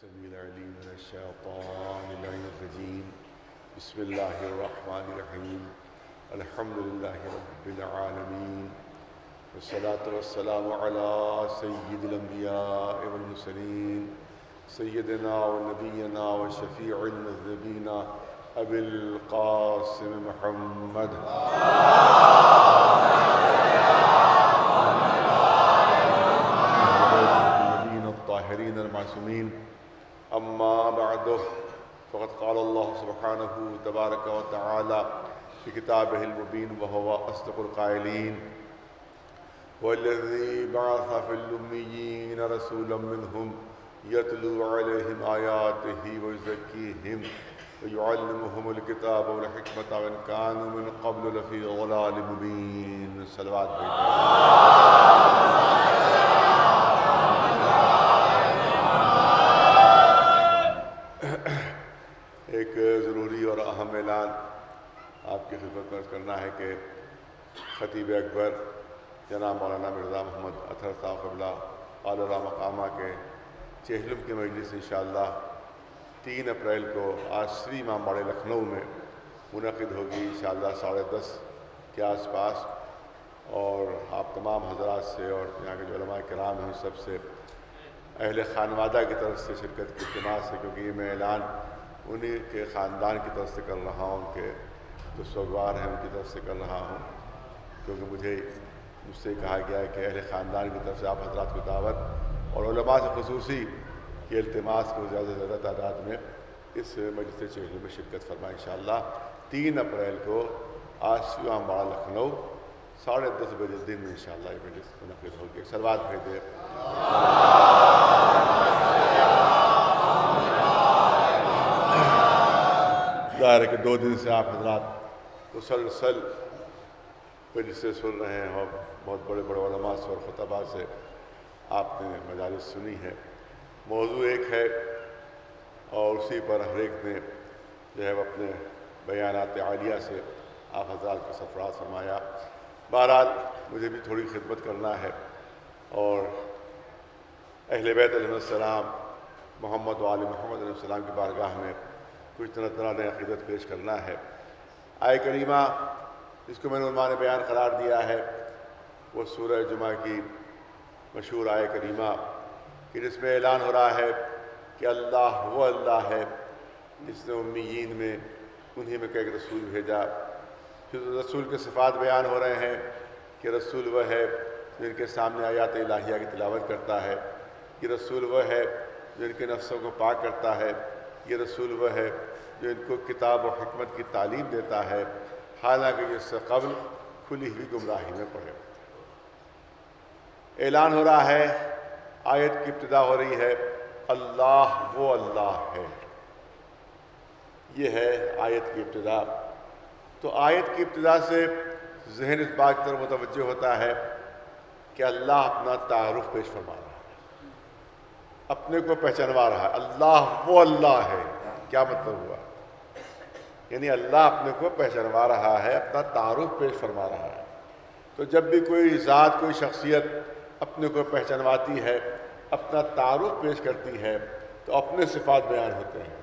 السميع العليم من الشيطان اللعين الرجيم. بسم الله الرحمن الرحيم. الحمد لله رب العالمين، والصلاة والسلام على سيد الأنبياء والمرسلين سيدنا ونبينا وشفيع المذنبين أبي القاسم محمد النبيين الطاهرين المعصومين. أما بعد، فقد قال الله سبحانه تبارك وتعالى في كتابه المبين وهو أصدق القائلين: والذي بعث في الأميين رسولا منهم يتلو عليهم آياته ويزكيهم ويعلمهم الكتاب والحكمة وإن كانوا من قبل لفي ضلال مبين. صلوات ایک ضروری اور اہم اعلان آپ کی خدمت میں کرنا ہے کہ خطیب اکبر جناب مولانا مرزا محمد اطہر صاحب قبلہ عالیہ مقامہ کے چہلم کی مجلس انشاءاللہ 3 اپریل کو آج شری امام باڑے لکھنؤ میں منعقد ہوگی انشاءاللہ 10:30 کے آس پاس، اور آپ تمام حضرات سے اور یہاں کے جو علماء کرام ہیں سب سے اہل خانوادہ کی طرف سے شرکت کی التماس ہے، کیونکہ یہ میں اعلان انہی کے خاندان کی طرف سے کر رہا ہوں کہ جو سوگوار ہیں ان کی طرف سے کر رہا ہوں، کیونکہ مجھ سے کہا گیا ہے کہ اہل خاندان کی طرف سے آپ حضرات کو دعوت اور علماء سے خصوصی یہ التماس کو زیادہ سے زیادہ تعداد میں اس مجلس چہلم میں شرکت فرمائیں انشاءاللہ 3 اپریل کو آج شری امام باڑہ لکھنؤ 10:30 بجے دن میں انشاءاللہ یہ مجلس منعقد ہوگی. سلوات بھیجیں. ظاہر ہے کہ 2 دن سے آپ حضرات مسلسل مجلسیں سن رہے ہیں اور بہت بڑے بڑے علماء سے اور خطباء سے آپ نے مجالس سنی ہے. موضوع ایک ہے اور اسی پر ہر ایک نے جو ہے اپنے بیانات عالیہ سے آپ حضرات کو سرفراز فرمایا. بہرحال مجھے بھی تھوڑی خدمت کرنا ہے اور اہل بیت علیہ السلام محمد و آل محمد علیہ السلام کی بارگاہ میں کچھ طرح عقیدت پیش کرنا ہے. آیہ کریمہ جس کو میں نے عنوان بیان قرار دیا ہے وہ سورہ جمعہ کی مشہور آیہ کریمہ کہ جس میں اعلان ہو رہا ہے کہ اللہ وہ اللہ ہے جس نے امیین میں انہی میں کہ ایک رسول بھیجا. پھر رسول کے صفات بیان ہو رہے ہیں کہ رسول وہ ہے جو ان کے سامنے آیات الہیہ کی تلاوت کرتا ہے، یہ رسول وہ ہے جو ان کے نفسوں کو پاک کرتا ہے، یہ رسول وہ ہے جو ان کو کتاب و حکمت کی تعلیم دیتا ہے، حالانکہ یہ اس سے قبل کھلی ہوئی گمراہی میں پڑے. اعلان ہو رہا ہے، آیت کی ابتدا ہو رہی ہے اللہ وہ اللہ ہے. یہ ہے آیت کی ابتدا. تو آیت کی ابتدا سے ذہن اس بات کی طرف متوجہ ہوتا ہے کہ اللہ اپنا تعارف پیش فرما رہا ہے، اپنے کو پہچانوا رہا ہے. اللہ وہ اللہ ہے. کیا مطلب ہوا؟ یعنی اللہ اپنے کو پہچانوا رہا ہے، اپنا تعارف پیش فرما رہا ہے. تو جب بھی کوئی ذات کوئی شخصیت اپنے کو پہچانواتی ہے، اپنا تعارف پیش کرتی ہے، تو اپنے صفات بیان ہوتے ہیں،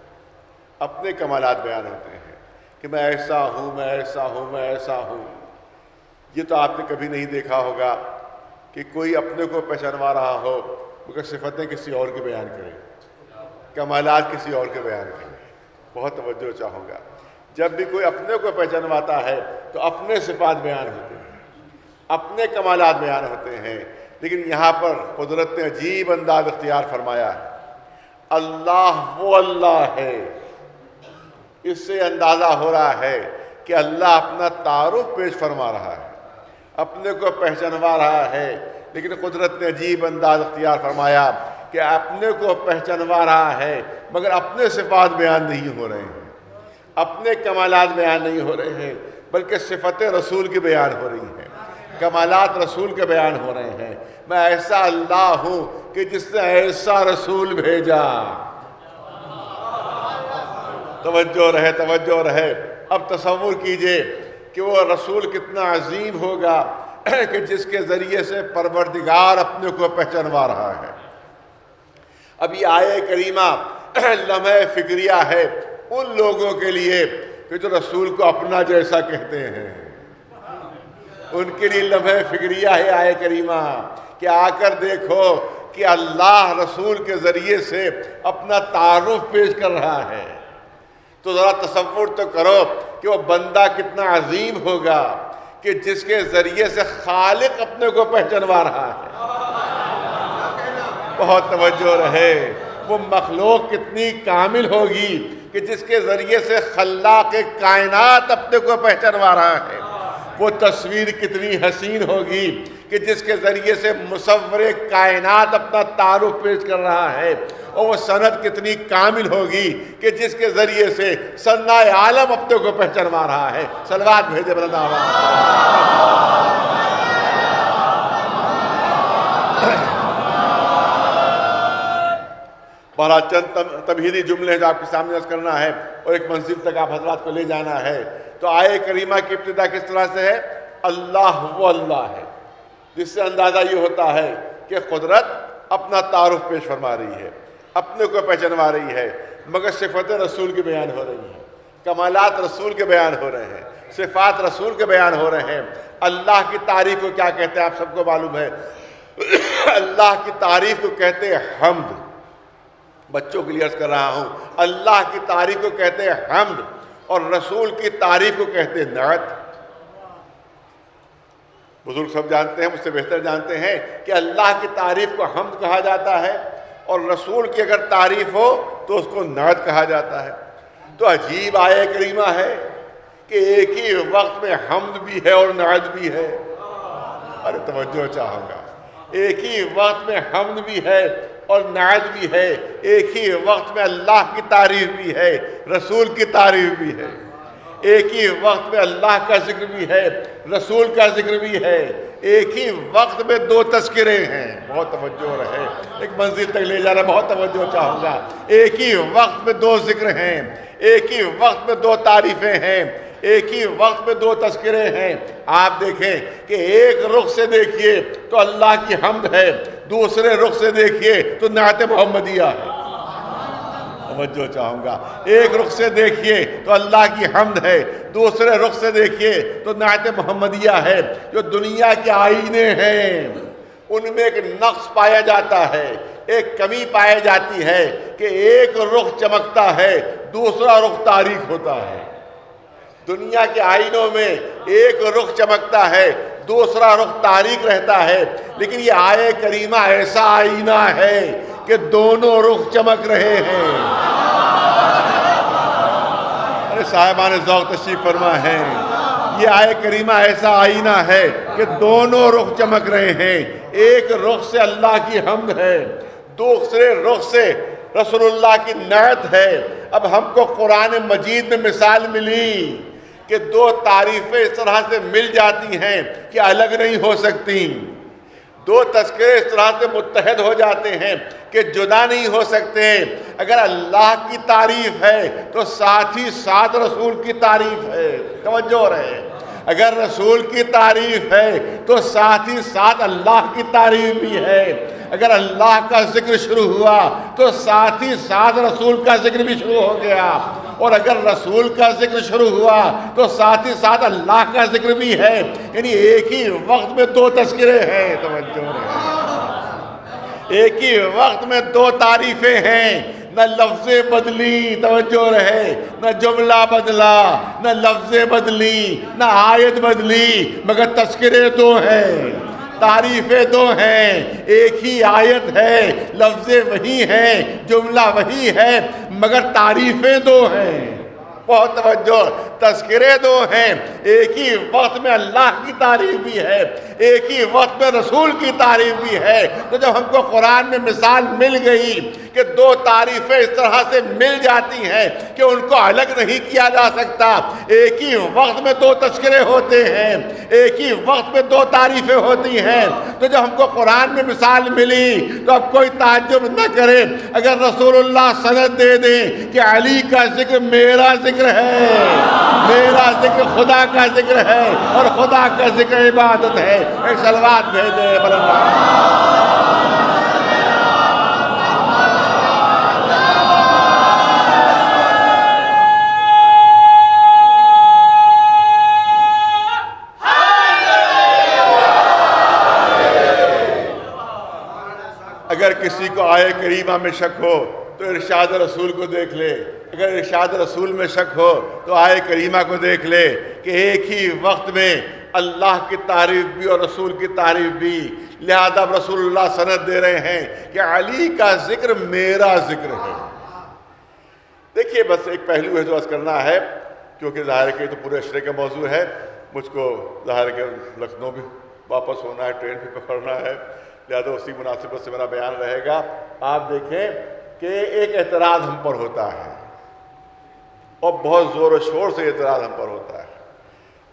اپنے کمالات بیان ہوتے ہیں کہ میں ایسا ہوں، میں ایسا ہوں، میں ایسا ہوں. یہ تو آپ نے کبھی نہیں دیکھا ہوگا کہ کوئی اپنے کو پہچانوا رہا ہو مگر صفتیں کسی اور کے بیان کرے، کمالات کسی اور کے بیان کرے. بہت توجہ چاہوں گا. جب بھی کوئی اپنے کو پہچانواتا ہے تو اپنے صفات بیان ہوتے ہیں، اپنے کمالات بیان ہوتے ہیں. لیکن یہاں پر قدرت نے عجیب انداز اختیار فرمایا ہے، اللہ وہ اللہ ہے. اس سے اندازہ ہو رہا ہے کہ اللہ اپنا تعارف پیش فرما رہا ہے، اپنے کو پہچانوا رہا ہے. لیکن قدرت نے عجیب انداز اختیار فرمایا کہ اپنے کو پہچانوا رہا ہے مگر اپنے صفات بیان نہیں ہو رہے ہیں، اپنے کمالات بیان نہیں ہو رہے ہیں، بلکہ صفتیں رسول کی بیان ہو رہی ہیں، کمالات رسول کے بیان ہو رہے ہیں. میں ایسا اللہ ہوں کہ جس نے ایسا رسول بھیجا. توجہ رہے، توجہ رہے. اب تصور کیجئے کہ وہ رسول کتنا عظیم ہوگا کہ جس کے ذریعے سے پروردگار اپنے کو پہچانوا رہا ہے. اب یہ آیہ کریمہ لمحہ فکریہ ہے ان لوگوں کے لیے کہ جو رسول کو اپنا جیسا کہتے ہیں، ان کے لیے لمحہ فکریہ ہے آیہ کریمہ کہ آ کر دیکھو کہ اللہ رسول کے ذریعے سے اپنا تعارف پیش کر رہا ہے۔ تو ذرا تصور تو کرو کہ وہ بندہ کتنا عظیم ہوگا کہ جس کے ذریعے سے خالق اپنے کو پہچانوا رہا ہے۔ بہت توجہ رہے، وہ مخلوق کتنی کامل ہوگی کہ جس کے ذریعے سے خلاق کائنات اپنے کو پہچانوا رہا ہے۔ وہ تصویر کتنی حسین ہوگی کہ جس کے ذریعے سے مصور کائنات اپنا تعارف پیش کر رہا ہے، اور وہ سند کتنی کامل ہوگی کہ جس کے ذریعے سے صنع عالم اپنے کو پہچانوا رہا ہے۔ صلوات بھیجے بلند آواز۔ بہرحال چند تمہیدی جملے ہیں جو آپ کے سامنے عرض کرنا ہے اور ایک منزل تک آپ حضرات کو لے جانا ہے۔ تو آیہ کریمہ کی ابتدا کس طرح سے ہے؟ اللہ وہ اللہ ہے، جس سے اندازہ یہ ہوتا ہے کہ قدرت اپنا تعارف پیش فرما رہی ہے، اپنے کو پہچانوا رہی ہے، مگر صفت رسول کی بیان ہو رہی ہیں، کمالات رسول کے بیان ہو رہے ہیں، صفات رسول کے بیان ہو رہے ہیں۔ اللہ کی تعریف کو کیا کہتے ہیں آپ سب کو معلوم ہے۔ اللہ کی تعریف کو کہتے ہیں حمد۔ بچوں کے لیے عرض کر رہا ہوں، اللہ کی تعریف کو کہتے ہیں حمد، اور رسول کی تعریف کو کہتے ہیں نعت۔ بزرگ سب جانتے ہیں، مجھ سے بہتر جانتے ہیں کہ اللہ کی تعریف کو حمد کہا جاتا ہے، اور رسول کی اگر تعریف ہو تو اس کو نعت کہا جاتا ہے۔ تو عجیب آیہ کریمہ ہے کہ ایک ہی وقت میں حمد بھی ہے اور نعت بھی ہے۔ ارے توجہ چاہوں گا، ایک ہی وقت میں حمد بھی ہے اور نعت بھی ہے، ایک ہی وقت میں اللہ کی تعریف بھی ہے، رسول کی تعریف بھی ہے، ایک ہی وقت میں اللہ کا ذکر بھی ہے، رسول کا ذکر بھی ہے، ایک ہی وقت میں دو تذکرے ہیں۔ بہت توجہ رہے، ایک منزل تک لے جانا، بہت توجہ چاہوں گا۔ ایک ہی وقت میں دو ذکر ہیں، ایک ہی وقت میں دو تعریفیں ہیں، ایک ہی وقت میں دو تذکرے ہیں۔ آپ دیکھیں کہ ایک رخ سے دیکھیے تو اللہ کی حمد ہے، دوسرے رخ سے دیکھیے تو نعت محمدیہ ہے۔ توجہ چاہوں گا، ایک رخ سے دیکھیے تو اللہ کی حمد ہے، دوسرے رخ سے دیکھیے تو نعت محمدیہ ہے۔ جو دنیا کے آئینے ہیں ان میں ایک نقص پایا جاتا ہے، ایک کمی پائی جاتی ہے کہ ایک رخ چمکتا ہے، دوسرا رخ تاریک ہوتا ہے۔ دنیا کے آئینوں میں ایک رخ چمکتا ہے، دوسرا رخ تاریک رہتا ہے، لیکن یہ آیہ کریمہ ایسا آئینہ ہے کہ دونوں رخ چمک رہے ہیں۔ ارے صاحبان ذوق تشریف فرما ہے، یہ آیہ کریمہ ایسا آئینہ ہے کہ دونوں رخ چمک رہے ہیں۔ ایک رخ سے اللہ کی حمد ہے، دوسرے رخ سے رسول اللہ کی نعت ہے۔ اب ہم کو قرآن مجید میں مثال ملی کہ دو تعریفیں اس طرح سے مل جاتی ہیں کہ الگ نہیں ہو سکتی، دو تذکرے اس طرح سے متحد ہو جاتے ہیں کہ جدا نہیں ہو سکتے۔ اگر اللہ کی تعریف ہے تو ساتھ ہی ساتھ رسول کی تعریف ہے۔ توجہ رہے، اگر رسول کی تعریف ہے تو ساتھ ہی ساتھ اللہ کی تعریف بھی ہے۔ اگر اللہ کا ذکر شروع ہوا تو ساتھ ہی ساتھ رسول کا ذکر بھی شروع ہو گیا، اور اگر رسول کا ذکر شروع ہوا تو ساتھ ہی ساتھ اللہ کا ذکر بھی ہے۔ یعنی ایک ہی وقت میں دو تذکرے ہیں۔ توجہ رہے، ایک ہی وقت میں دو تعریفیں ہیں، نہ لفظ بدلی، توجہ رہے، نہ جملہ بدلا، نہ لفظ بدلی، نہ آیت بدلی، مگر تذکرے دو ہیں، تعریفیں دو ہیں، ایک ہی آیت ہے، لفظ وہی ہیں، جملہ وہی ہے، مگر تعریفیں دو ہیں۔ بہت توجہ، تذکرے دو ہیں، ایک ہی وقت میں اللہ کی تعریف بھی ہے، ایک ہی وقت میں رسول کی تعریف بھی ہے۔ تو جب ہم کو قرآن میں مثال مل گئی کہ دو تعریفیں اس طرح سے مل جاتی ہیں کہ ان کو الگ نہیں کیا جا سکتا، ایک ہی وقت میں دو تذکرے ہوتے ہیں، ایک ہی وقت میں دو تعریفیں ہوتی ہیں، تو جب ہم کو قرآن میں مثال ملی تو اب کوئی تعجب نہ کرے اگر رسول اللہ سند دے دیں کہ علی کا ذکر میرا ذکر ہے، میرا ذکر خدا کا ذکر ہے، اور خدا کا ذکر عبادت ہے۔ ایک صلوات بھیجے بلند کریمہ میں شک ہو تو ارشاد رسول کو دیکھ لے، اگر ارشاد رسول میں شک ہو تو آئے کریمہ کو دیکھ لے کہ ایک ہی وقت میں اللہ کی تعریف بھی اور رسول کی تعریف بھی، لہذا رسول اللہ سند دے رہے ہیں کہ علی کا ذکر میرا ذکر ہے۔ دیکھیے بس ایک پہلو ہے جو عرض کرنا ہے، کیونکہ ظاہر ہے کہ تو پورے عشرے کا موضوع ہے، مجھ کو ظاہر ہے کہ لکھنؤ بھی واپس ہونا ہے، ٹرین بھی پکڑنا ہے، لہذا اسی مناسبت سے میرا بیان رہے گا۔ آپ دیکھیں کہ ایک اعتراض ہم پر ہوتا ہے اور بہت زور و شور سے اعتراض ہم پر ہوتا ہے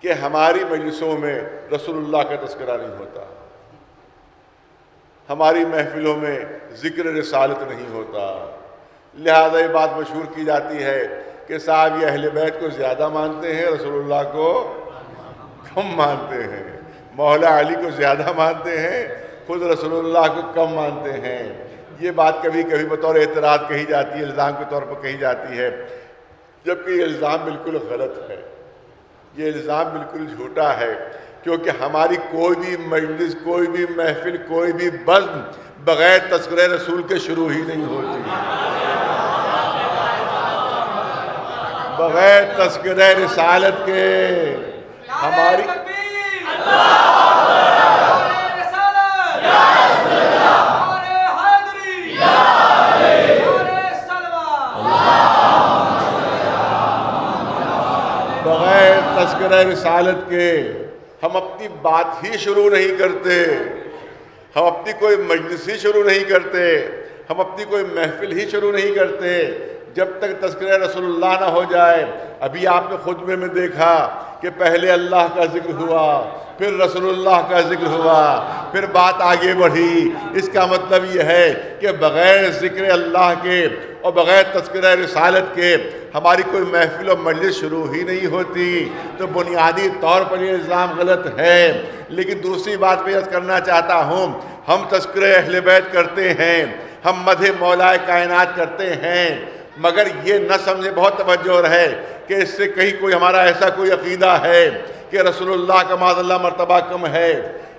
کہ ہماری مجلسوں میں رسول اللہ کا تذکرہ نہیں ہوتا، ہماری محفلوں میں ذکر رسالت نہیں ہوتا، لہذا یہ بات مشہور کی جاتی ہے کہ صاحب یہ اہل بیت کو زیادہ مانتے ہیں، رسول اللہ کو کم مانتے ہیں، مولا علی کو زیادہ مانتے ہیں، خود رسول اللہ کو کم مانتے ہیں۔ یہ بات کبھی کبھی بطور اعتراض کہی جاتی ہے، الزام کے طور پر کہی جاتی ہے، جبکہ یہ الزام بالکل غلط ہے، یہ الزام بالکل جھوٹا ہے، کیونکہ ہماری کوئی بھی مجلس، کوئی بھی محفل، کوئی بھی بزم بغیر تذکرہ رسول کے شروع ہی نہیں ہوتی، بغیر تذکرہ رسالت کے ہماری بغیر تذکرہ رسالت کے ہم اپنی بات ہی شروع نہیں کرتے، ہم اپنی کوئی مجلس ہی شروع نہیں کرتے، ہم اپنی کوئی محفل ہی شروع نہیں کرتے جب تک تذکرہ رسول اللہ نہ ہو جائے۔ ابھی آپ نے خطبے میں دیکھا کہ پہلے اللہ کا ذکر ہوا، پھر رسول اللہ کا ذکر ہوا، پھر بات آگے بڑھی۔ اس کا مطلب یہ ہے کہ بغیر ذکر اللہ کے اور بغیر تذکرہ رسالت کے ہماری کوئی محفل و مجلس شروع ہی نہیں ہوتی۔ تو بنیادی طور پر یہ الزام غلط ہے۔ لیکن دوسری بات میں عرض کرنا چاہتا ہوں، ہم تذکرہ اہل بیت کرتے ہیں، ہم مدح مولا کائنات کرتے ہیں، مگر یہ نہ سمجھے، بہت توجہ رہے کہ اس سے کہیں کوئی ہمارا ایسا کوئی عقیدہ ہے کہ رسول اللہ کا معاذ اللہ مرتبہ کم ہے،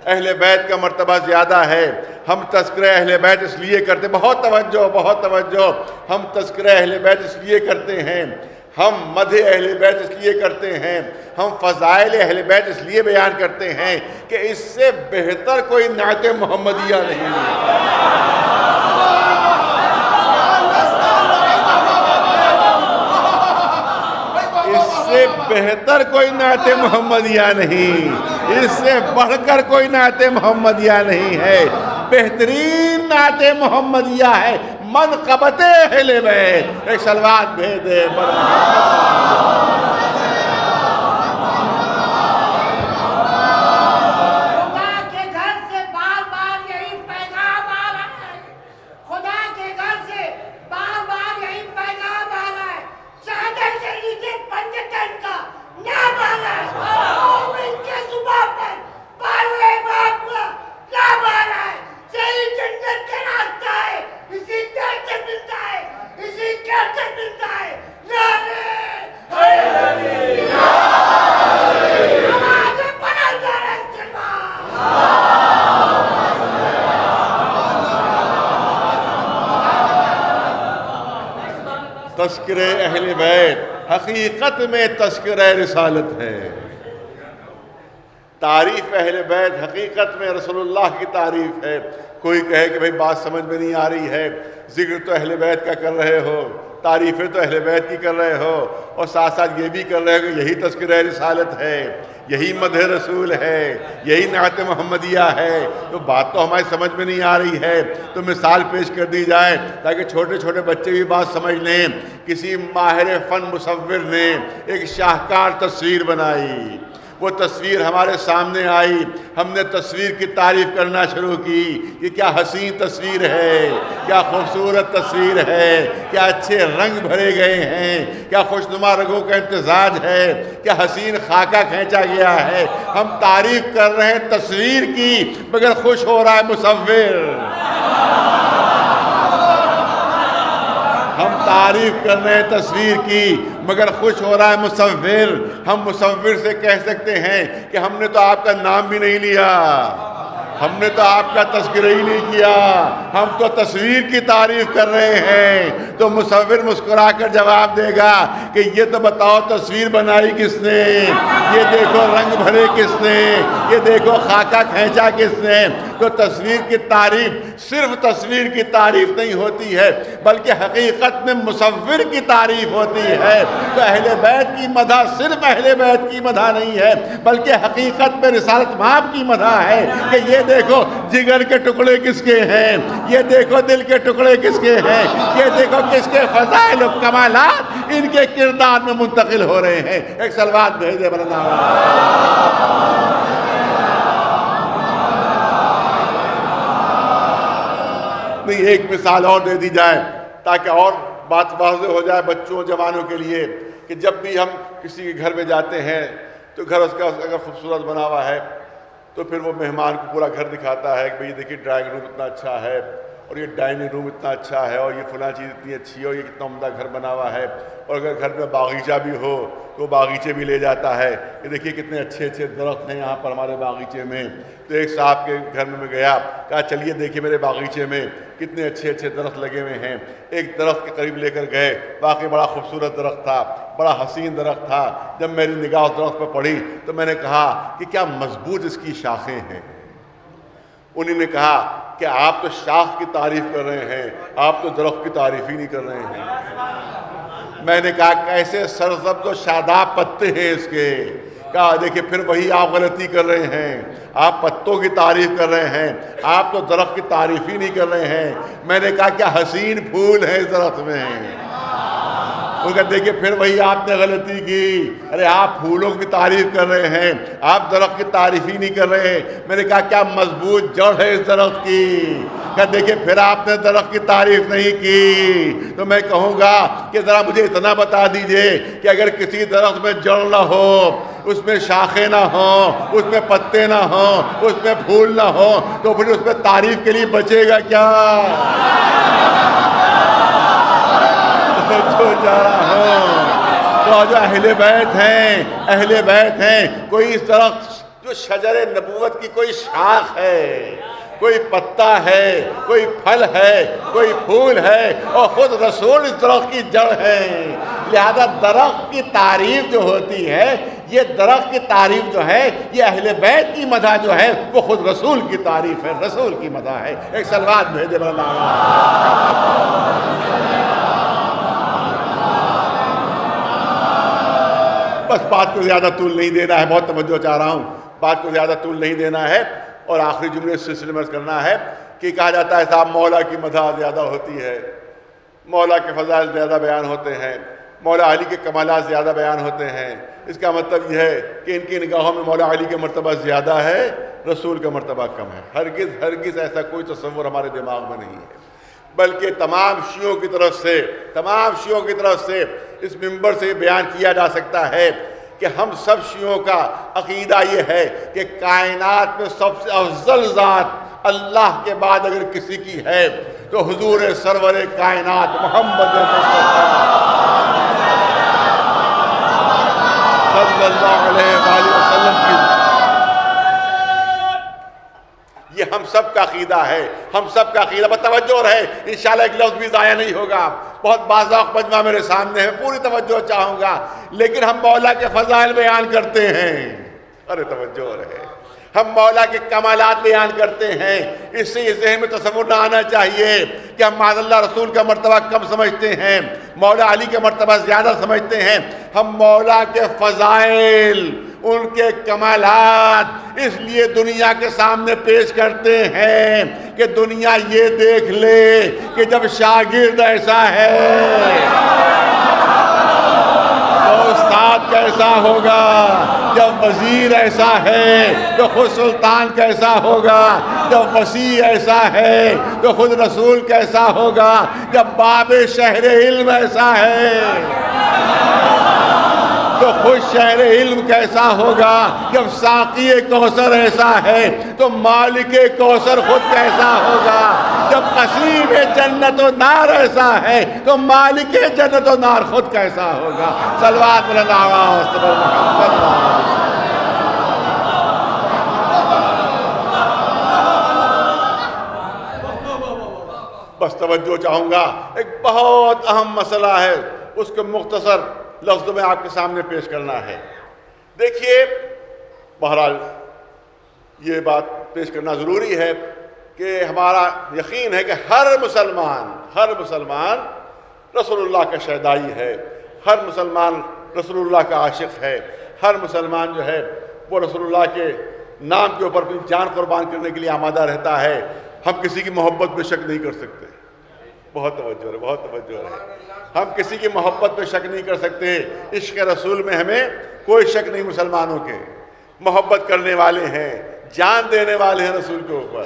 اہل بیت کا مرتبہ زیادہ ہے۔ ہم تذکرہ اہل بیت اس لیے کرتے، بہت توجہ، ہم تذکرہ اہل بیت اس لیے کرتے ہیں، ہم مدح اہل بیت اس لیے کرتے ہیں، ہم فضائل اہل بیت اس لیے بیان کرتے ہیں کہ اس سے بہتر کوئی نعت محمدیہ نہیں ہے، اس سے بہتر کوئی نعت محمدیہ نہیں، اس سے بڑھ کر کوئی نعت محمدیہ نہیں ہے۔ بہترین نعت محمدیہ ہے منقبت اہل بیت۔ ایک صلوات بھیج دے تذکرہ اہل بیت حقیقت میں تذکرہ رسالت ہے۔ تعریف اہل بیت حقیقت میں رسول اللہ کی تعریف ہے۔ کوئی کہے کہ بھئی بات سمجھ میں نہیں آ رہی ہے، ذکر تو اہل بیت کا کر رہے ہو، تعریفیں تو اہل بیت کی کر رہے ہو، اور ساتھ ساتھ یہ بھی کر رہے ہو کہ یہی تذکرہ رسالت ہے، یہی مدح رسول ہے، یہی نعت محمدیہ ہے، تو بات تو ہماری سمجھ میں نہیں آ رہی ہے۔ تو مثال پیش کر دی جائے تاکہ چھوٹے چھوٹے بچے بھی بات سمجھ لیں۔ کسی ماہر فن مصور نے ایک شاہکار تصویر بنائی، وہ تصویر ہمارے سامنے آئی، ہم نے تصویر کی تعریف کرنا شروع کی کہ کیا حسین تصویر ہے، کیا خوبصورت تصویر ہے، کیا اچھے رنگ بھرے گئے ہیں، کیا خوشنما رنگوں کا امتزاج ہے، کیا حسین خاکہ کھینچا گیا ہے۔ ہم تعریف کر رہے ہیں تصویر کی، مگر خوش ہو رہا ہے مصور۔ ہم تعریف کر رہے ہیں تصویر کی، مگر خوش ہو رہا ہے مصور۔ ہم مصور سے کہہ سکتے ہیں کہ ہم نے تو آپ کا نام بھی نہیں لیا، ہم نے تو آپ کا تذکرہ ہی نہیں کیا، ہم تو تصویر کی تعریف کر رہے ہیں۔ تو مصور مسکرا کر جواب دے گا کہ یہ تو بتاؤ تصویر بنائی کس نے، یہ دیکھو رنگ بھرے کس نے، یہ دیکھو خاکہ کھینچا کس نے۔ تو تصویر کی تعریف صرف تصویر کی تعریف نہیں ہوتی ہے، بلکہ حقیقت میں مصور کی تعریف ہوتی ہے۔ تو اہل بیت کی مدح صرف اہل بیت کی مدح نہیں ہے، بلکہ حقیقت میں رسالت مآب کی مدح ہے کہ یہ دیکھو جگر کے ٹکڑے کس کے ہیں، یہ دیکھو دل کے ٹکڑے کس کے ہیں، یہ دیکھو کس کے فضائل و کمالات ان کے کردار میں منتقل ہو رہے ہیں۔ ایک سلوات بھیج دے بلند نہیں، ایک مثال اور دے دی جائے تاکہ اور بات واضح ہو جائے بچوں جوانوں کے لیے کہ جب بھی ہم کسی کے گھر میں جاتے ہیں تو گھر اس کا اگر خوبصورت بنا ہوا ہے تو پھر وہ مہمان کو پورا گھر دکھاتا ہے کہ بھئی دیکھیے ڈرائنگ روم اتنا اچھا ہے، اور یہ ڈائننگ روم اتنا اچھا ہے، اور یہ فلاں چیز اتنی اچھی ہے، اور یہ کتنا عمدہ گھر بنا ہوا ہے۔ اور اگر گھر میں باغیچہ بھی ہو تو باغیچے بھی لے جاتا ہے کہ دیکھیے کتنے اچھے اچھے درخت ہیں یہاں پر ہمارے باغیچے میں۔ تو ایک صاحب کے گھر میں گیا، کہا چلیے دیکھیے میرے باغیچے میں کتنے اچھے اچھے درخت لگے ہوئے ہیں۔ ایک درخت کے قریب لے کر گئے، واقعی بڑا خوبصورت درخت تھا، بڑا حسین درخت تھا۔ جب میری نگاہ اس درخت پر پڑی تو میں نے کہا کہ کیا مضبوط اس کی شاخیں ہیں۔ انہوں نے کہا کہ آپ تو شاخ کی تعریف کر رہے ہیں، آپ تو درخت کی تعریف ہی نہیں کر رہے ہیں۔ میں نے کہا کیسے سرسبز و شاداب پتے ہیں اس کے۔ کہا دیکھیں پھر وہی آپ غلطی کر رہے ہیں، آپ پتوں کی تعریف کر رہے ہیں، آپ تو درخت کی تعریف ہی نہیں کر رہے ہیں۔ میں نے کہا کیا حسین پھول ہیں اس درخت میں۔ وہ کہا دیکھیں پھر وہی آپ نے غلطی کی، ارے آپ پھولوں کی تعریف کر رہے ہیں، آپ درخت کی تعریف ہی نہیں کر رہے ہیں۔ میں نے کہا کیا مضبوط جڑ ہے اس درخت کی۔ کہا دیکھیں پھر آپ نے درخت کی تعریف نہیں کی۔ تو میں کہوں گا کہ ذرا مجھے اتنا بتا دیجئے کہ اگر کسی درخت میں جڑ نہ ہو، اس میں شاخیں نہ ہوں، اس میں پتے نہ ہوں، اس میں پھول نہ ہوں، تو پھر اس میں تعریف کے لیے بچے گا کیا؟ جا رہا ہوں تو جو اہل بیت ہیں، کوئی اس درخت جو شجر نبوت کی کوئی شاخ ہے، کوئی پتا ہے، کوئی پھل ہے، کوئی پھول ہے، اور خود رسول اس درخت کی جڑ ہے۔ لہذا درخت کی تعریف جو ہوتی ہے، یہ درخت کی تعریف جو ہے، یہ اہل بیت کی مدح جو ہے وہ خود رسول کی تعریف ہے، رسول کی مدح ہے۔ ایک سلوات بھیجے بس بات کو زیادہ طول نہیں دینا ہے، بہت توجہ چاہ رہا ہوں، بات کو زیادہ طول نہیں دینا ہے، اور آخری جملے اس سلسلے میں کرنا ہے کہ کہا جاتا ہے صاحب مولا کی مدح زیادہ ہوتی ہے، مولا کے فضائل زیادہ بیان ہوتے ہیں، مولا علی کے کمالات زیادہ بیان ہوتے ہیں۔ اس کا مطلب یہ ہے کہ ان کی نگاہوں میں مولا علی کا مرتبہ زیادہ ہے، رسول کا مرتبہ کم ہے۔ ہرگز ایسا کوئی تصور ہمارے دماغ میں نہیں ہے، بلکہ تمام شیعوں کی طرف سے اس منبر سے بیان کیا جا سکتا ہے کہ ہم سب شیعوں کا عقیدہ یہ ہے کہ کائنات میں سب سے افضل ذات اللہ کے بعد اگر کسی کی ہے تو حضور سرور کائنات محمد مصطفیٰ صلی اللہ علیہ وآلہ وسلم کی، یہ ہم سب کا عقیدہ ہے، ہم سب کا عقیدہ۔ توجہ رہے، انشاءاللہ ایک لفظ بھی ضائع نہیں ہوگا، بہت باذوق مجمع میرے سامنے ہے، پوری توجہ چاہوں گا، لیکن ہم مولا کے فضائل بیان کرتے ہیں، ارے توجہ رہے، ہم مولا کے کمالات بیان کرتے ہیں۔ اس سے یہ ذہن میں تصور نہ آنا چاہیے کہ ہم معاذ اللہ رسول کا مرتبہ کم سمجھتے ہیں، مولا علی کا مرتبہ زیادہ سمجھتے ہیں۔ ہم مولا کے فضائل، ان کے کمالات اس لیے دنیا کے سامنے پیش کرتے ہیں کہ دنیا یہ دیکھ لے کہ جب شاگرد ایسا ہے تو استاد کیسا ہوگا، جب وزیر ایسا ہے تو خود سلطان کیسا ہوگا، جب وسیع ایسا ہے تو خود رسول کیسا ہوگا، جب باب شہر علم ایسا ہے تو خود شہر علم کیسا ہوگا، جب ساقی کوثر ایسا ہے تو مالک کوثر خود کیسا ہوگا، جب قصیب جنت و نار ایسا ہے تو مالک جنت و نار خود کیسا ہوگا۔ صلوات بلند آواز پر محمد۔ بس توجہ چاہوں گا، ایک بہت اہم مسئلہ ہے، اس کو مختصر لفظوں میں آپ کے سامنے پیش کرنا ہے۔ دیکھیے، بہرحال یہ بات پیش کرنا ضروری ہے کہ ہمارا یقین ہے کہ ہر مسلمان رسول اللہ کا شیدائی ہے، ہر مسلمان رسول اللہ کا عاشق ہے، ہر مسلمان جو ہے وہ رسول اللہ کے نام کے اوپر اپنی جان قربان کرنے کے لیے آمادہ رہتا ہے۔ ہم کسی کی محبت پہ شک نہیں کر سکتے، بہت توجہ ہے، ہم کسی کی محبت پہ شک نہیں کر سکتے۔ عشق رسول میں ہمیں کوئی شک نہیں، مسلمانوں کے محبت کرنے والے ہیں، جان دینے والے ہیں رسول کے اوپر۔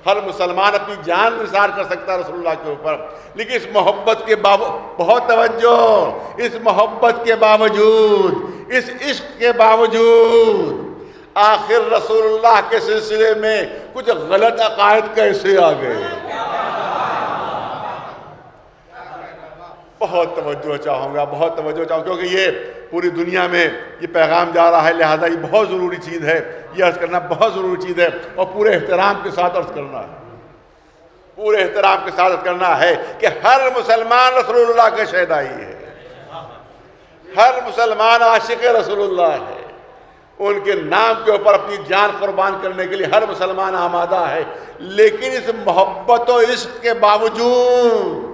ہر مسلمان اپنی جان نثار کر سکتا ہے رسول اللہ کے اوپر، لیکن اس محبت کے بہت توجہ، اس محبت کے باوجود، اس عشق کے باوجود آخر رسول اللہ کے سلسلے میں کچھ غلط عقائد کیسے آ گئے؟ بہت توجہ چاہوں گا، کیونکہ یہ پوری دنیا میں یہ پیغام جا رہا ہے، لہذا یہ بہت ضروری چیز ہے، یہ عرض کرنا بہت ضروری چیز ہے، اور پورے احترام کے ساتھ عرض کرنا ہے، کہ ہر مسلمان رسول اللہ کا شیدائی ہے، ہر مسلمان عاشق رسول اللہ ہے، ان کے نام کے اوپر اپنی جان قربان کرنے کے لیے ہر مسلمان آمادہ ہے۔ لیکن اس محبت و عشق کے باوجود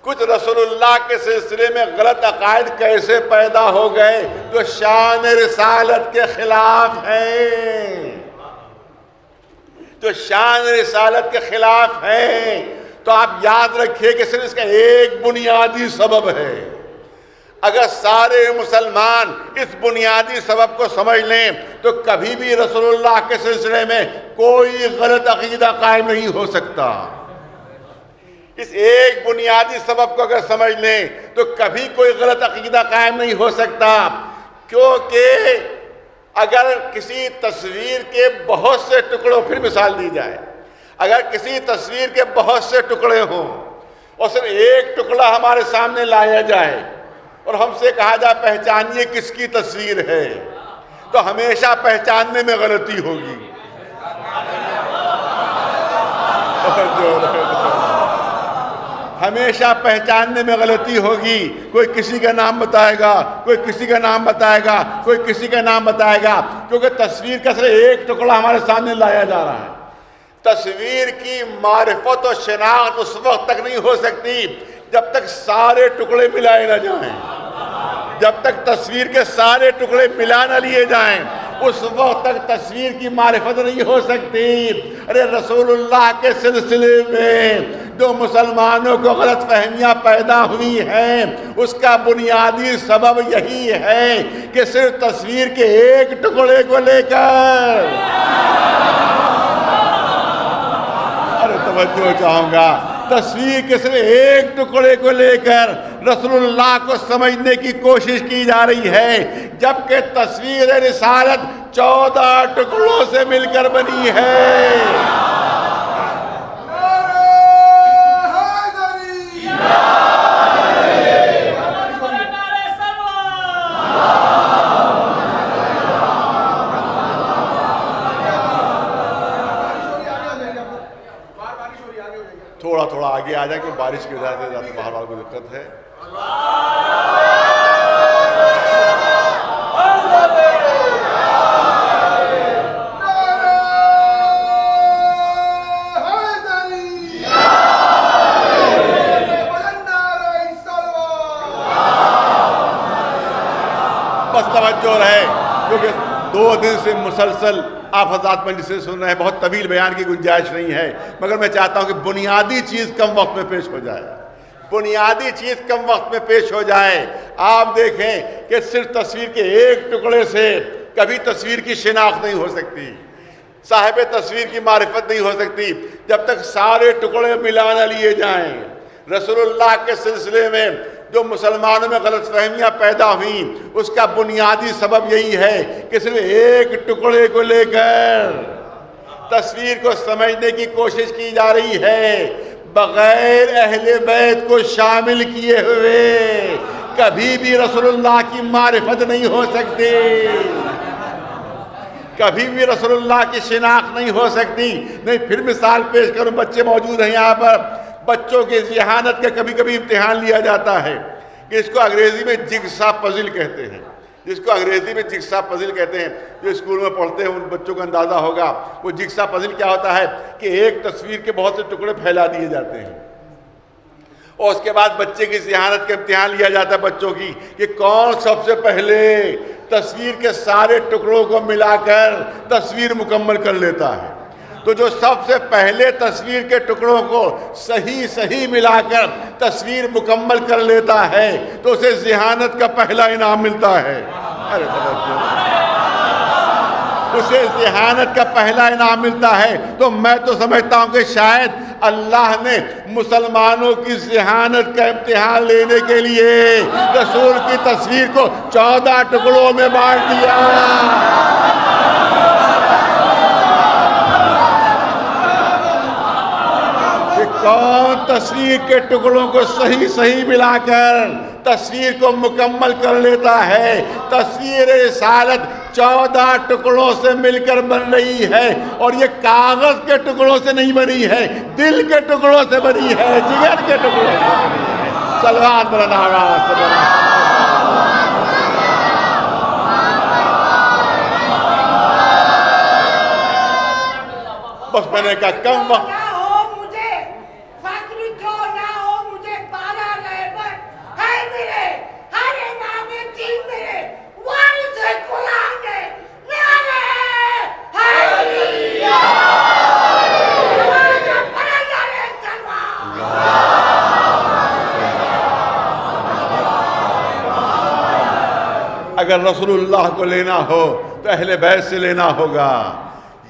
کچھ رسول اللہ کے سلسلے میں غلط عقائد کیسے پیدا ہو گئے جو شان رسالت کے خلاف ہیں، تو آپ یاد رکھیے کہ صرف اس کا ایک بنیادی سبب ہے۔ اگر سارے مسلمان اس بنیادی سبب کو سمجھ لیں تو کبھی بھی رسول اللہ کے سلسلے میں کوئی غلط عقیدہ قائم نہیں ہو سکتا۔ اس ایک بنیادی سبب کو اگر سمجھ لیں تو کبھی کوئی غلط عقیدہ قائم نہیں ہو سکتا، کیونکہ اگر کسی تصویر کے بہت سے ٹکڑوں، پھر مثال دی جائے، اگر کسی تصویر کے بہت سے ٹکڑے ہوں اور صرف ایک ٹکڑا ہمارے سامنے لایا جائے اور ہم سے کہا جائے پہچانیے کس کی تصویر ہے، تو ہمیشہ پہچاننے میں غلطی ہوگی۔ ہمیشہ پہچاننے میں غلطی ہوگی، کوئی کسی کا نام بتائے گا، کوئی کسی کا نام بتائے گا، کوئی کسی کا نام بتائے گا، کیونکہ تصویر کا صرف ایک ٹکڑا ہمارے سامنے لایا جا رہا ہے۔ تصویر کی معرفت و شناخت اس وقت تک نہیں ہو سکتی جب تک سارے ٹکڑے ملائے نہ جائیں، جب تک تصویر کے سارے ٹکڑے ملا نہ لیے جائیں، اس وقت تک تصویر کی معرفت نہیں ہو سکتی۔ ارے رسول اللہ کے سلسلے میں جو مسلمانوں کو غلط فہمیاں پیدا ہوئی ہیں، اس کا بنیادی سبب یہی ہے کہ صرف تصویر کے ایک ٹکڑے کو لے کر، ارے توجہ چاہوں گا، تصویر کے صرف ایک ٹکڑے کو لے کر رسول اللہ کو سمجھنے کی کوشش کی جا رہی ہے، جبکہ تصویر رسالت 14 ٹکڑوں سے مل کر بنی ہے۔ تھوڑا آگے آ جائے کہ بارش کی وجہ سے باہر والوں کو دقت ہے۔ بس توجہ رہے، کیونکہ 2 دن سے مسلسل آپ حضرات مجلسیں سن رہے ہیں، بہت طویل بیان کی گنجائش نہیں ہے، مگر میں چاہتا ہوں کہ بنیادی چیز کم وقت میں پیش ہو جائے، بنیادی چیز کم وقت میں پیش ہو جائے۔ آپ دیکھیں کہ صرف تصویر کے ایک ٹکڑے سے کبھی تصویر کی شناخت نہیں ہو سکتی، صاحب تصویر کی معرفت نہیں ہو سکتی جب تک سارے ٹکڑے ملا نہ لیے جائیں۔ رسول اللہ کے سلسلے میں جو مسلمانوں میں غلط فہمیاں پیدا ہوئیں، اس کا بنیادی سبب یہی ہے کہ صرف ایک ٹکڑے کو لے کر تصویر کو سمجھنے کی کوشش کی جا رہی ہے، بغیر اہل بیت کو شامل کیے ہوئے کبھی بھی رسول اللہ کی معرفت نہیں ہو سکتی، کبھی بھی رسول اللہ کی شناخت نہیں ہو سکتی. نہیں پھر مثال پیش کروں, بچے موجود ہیں یہاں پر, بچوں کی ذہانت کا کبھی کبھی امتحان لیا جاتا ہے کہ اس کو انگریزی میں جگسا پزل کہتے ہیں, جس کو انگریزی میں جگسا پزل کہتے ہیں. جو اسکول میں پڑھتے ہیں ان بچوں کو اندازہ ہوگا وہ جگسا پزل کیا ہوتا ہے کہ ایک تصویر کے بہت سے ٹکڑے پھیلا دیے جاتے ہیں اور اس کے بعد بچے کی ذہانت کا امتحان لیا جاتا ہے بچوں کی کہ کون سب سے پہلے تصویر کے سارے ٹکڑوں کو ملا کر تصویر مکمل کر لیتا ہے. تو جو سب سے پہلے تصویر کے ٹکڑوں کو صحیح ملا کر تصویر مکمل کر لیتا ہے تو اسے ذہانت کا پہلا انعام ملتا ہے. اسے ذہانت کا پہلا انعام ملتا ہے. تو میں تو سمجھتا ہوں کہ شاید اللہ نے مسلمانوں کی ذہانت کا امتحان لینے کے لیے رسول کی تصویر کو 14 ٹکڑوں میں بانٹ دیا. کون تصویر کے ٹکڑوں کو صحیح ملا کر تصویر کو مکمل کر لیتا ہے. تصویر رسالت 14 ٹکڑوں سے مل کر بن رہی ہے اور یہ کاغذ کے ٹکڑوں سے نہیں بنی ہے, دل کے ٹکڑوں سے بنی ہے, جگر کے ٹکڑوں سے بنی ہے. صلوات بس میں نے کہا کم وقت اگر رسول اللہ کو لینا ہو تو اہل بیت سے لینا ہوگا.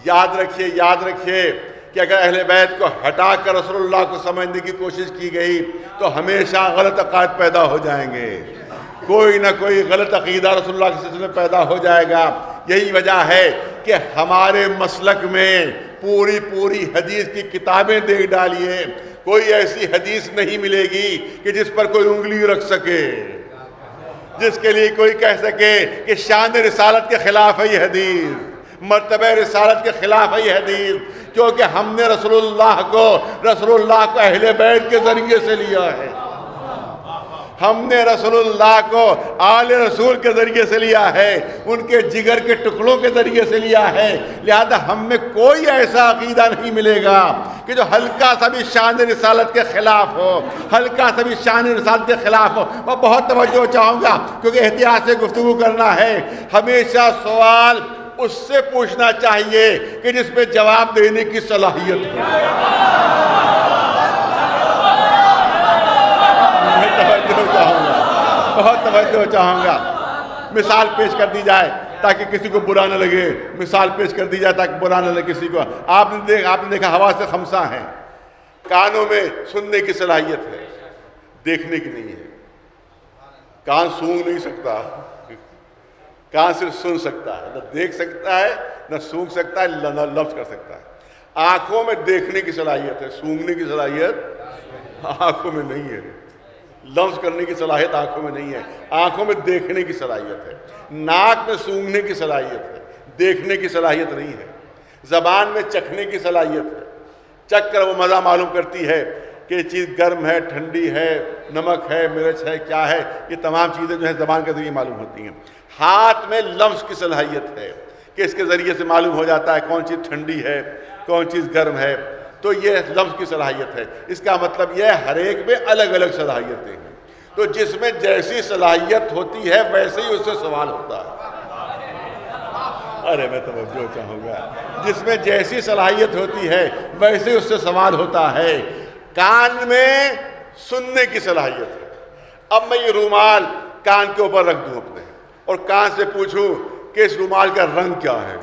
یاد رکھیے کہ اگر اہل بیت کو ہٹا کر رسول اللہ کو سمجھنے کی کوشش کی گئی تو ہمیشہ غلط عقائد پیدا ہو جائیں گے. کوئی نہ کوئی غلط عقیدہ رسول اللہ کے سلسلے میں پیدا ہو جائے گا. یہی وجہ ہے کہ ہمارے مسلک میں پوری حدیث کی کتابیں دیکھ ڈالیے, کوئی ایسی حدیث نہیں ملے گی کہ جس پر کوئی انگلی رکھ سکے, جس کے لیے کوئی کہہ سکے کہ شان رسالت کے خلاف ہے یہ حدیث, مرتبہ رسالت کے خلاف ہے یہ حدیث, کیونکہ ہم نے رسول اللہ کو اہل بیت کے ذریعے سے لیا ہے, ہم نے رسول اللہ کو آل رسول کے ذریعے سے لیا ہے, ان کے جگر کے ٹکڑوں کے ذریعے سے لیا ہے. لہذا ہم میں کوئی ایسا عقیدہ نہیں ملے گا کہ جو ہلکا سا بھی شان رسالت کے خلاف ہو, میں بہت توجہ چاہوں گا کیونکہ احتیاط سے گفتگو کرنا ہے. ہمیشہ سوال اس سے پوچھنا چاہیے کہ جس پہ جواب دینے کی صلاحیت ہو. بہت توجہ چاہوں گا. مثال پیش کر دی جائے تاکہ کسی کو برا نہ لگے, مثال پیش کر دی جائے تاکہ برا نہ لگے کسی کو. آپ نے دیکھا حواس خمسہ ہیں, کانوں میں سننے کی صلاحیت ہے, دیکھنے کی نہیں ہے. کان سونگ نہیں سکتا, کان صرف سن سکتا ہے, نہ دیکھ سکتا ہے, نہ سونگ سکتا ہے, نہ لفظ کر سکتا ہے. آنکھوں میں دیکھنے کی صلاحیت ہے, سونگنے کی صلاحیت آنکھوں میں نہیں ہے, لفظ کرنے کی صلاحیت آنکھوں میں نہیں ہے, آنکھوں میں دیکھنے کی صلاحیت ہے. ناک میں سونگنے کی صلاحیت ہے, دیکھنے کی صلاحیت نہیں ہے. زبان میں چکھنے کی صلاحیت ہے, چکھ کر وہ مزہ معلوم کرتی ہے کہ یہ چیز گرم ہے, ٹھنڈی ہے, نمک ہے, مرچ ہے, کیا ہے. یہ تمام چیزیں جو ہے زبان کے ذریعے معلوم ہوتی ہیں. ہاتھ میں لمس کی صلاحیت ہے کہ اس کے ذریعے سے معلوم ہو جاتا ہے کون چیز ٹھنڈی ہے, کون چیز گرم ہے. تو یہ لمس کی صلاحیت ہے. اس کا مطلب یہ ہر ایک میں الگ الگ صلاحیتیں ہیں. تو جس میں جیسی صلاحیت ہوتی ہے ویسے ہی اس سے سوال ہوتا ہے. ارے میں توجہ چاہوں گا, جس میں جیسی صلاحیت ہوتی ہے ویسے ہی اس سے سوال ہوتا ہے. کان میں سننے کی صلاحیت ہے. اب میں یہ رومال کان کے اوپر رکھ دوں اپنے اور کان سے پوچھوں کہ اس رومال کا رنگ کیا ہے,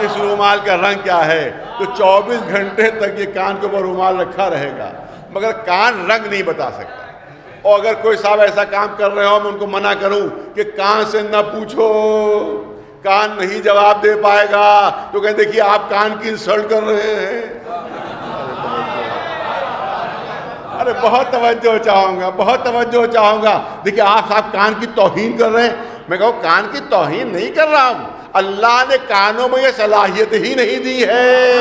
اس رومال کا رنگ کیا ہے, تو 24 گھنٹے تک یہ کان کے اوپر رومال رکھا رہے گا مگر کان رنگ نہیں بتا سکتا. اور اگر کوئی صاحب ایسا کام کر رہے ہو میں ان کو منع کروں کہ کان سے نہ پوچھو, کان نہیں جواب دے پائے گا, تو کہیں دیکھیے آپ کان کی انسلٹ کر رہے ہیں. ارے بہت توجہ چاہوں گا، بہت توجہ چاہوں گا. دیکھیے آپ صاحب کان کی توہین کر رہے ہیں. میں کہوں کان کی توہین نہیں کر رہا ہوں، اللہ نے کانوں میں یہ صلاحیت ہی نہیں دی ہے.